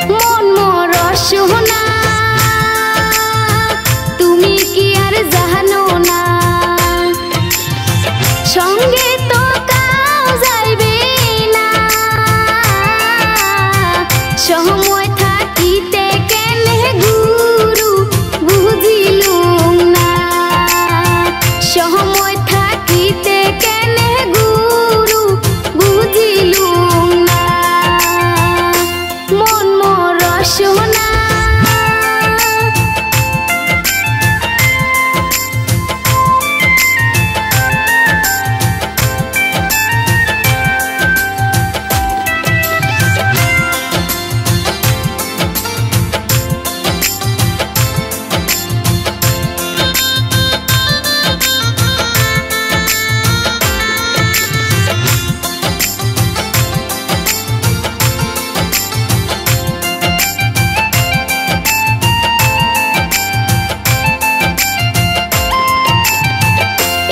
মন মরা সোনা তুমি কি আর জানো না সঙ্গে তো কাউ যাইবে না সময় থাকিতে কেনে গুরু বুঝিলুম না সময় থাকিতে কেনে গুরু বুঝিলুম না মন মরা সোনা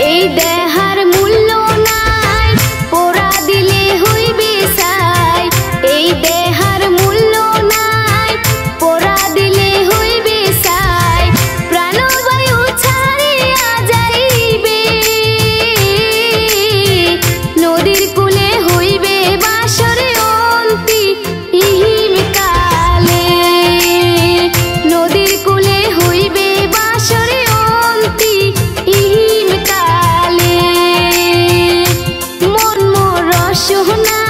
এই দেহার মূল্য নাই পোড়া দিলে হইবে ছাই এই দেহার মূল্য নাই পোড়া দিলে হইবে ছাই প্রাণবায়ু ছাড়িয়া যাইবে নদীর কূলে হইবে বাসর অন্তি ইহিম কালে নদীর কূলে হইবে বাসর অন্তি ইহিম কালে মন মরা সোনা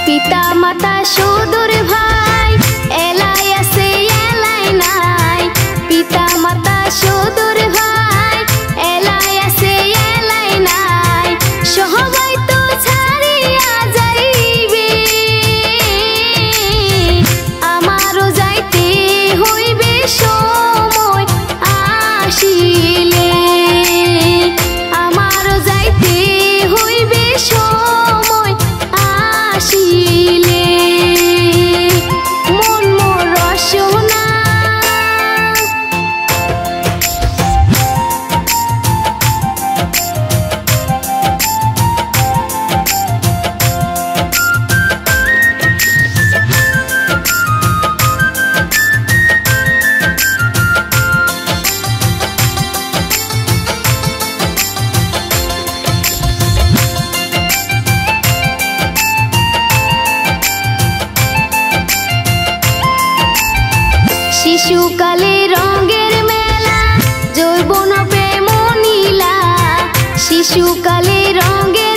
পিতা মাতা সদর ভাই এলাই আছে এলাই নাই পিতা মাতা সদর ভাই এলাই আছে এলাই নাই সবাই তো ছাড়িয়া যাইবে আমারও যাইতে হইবে সময় আসিলে আমারও যাইতে হইবে সময় আসিলে মন মরা সোনা শিশুকালে রঙের মেলা যৌবন প্রেম নীলা শিশুকালে রঙের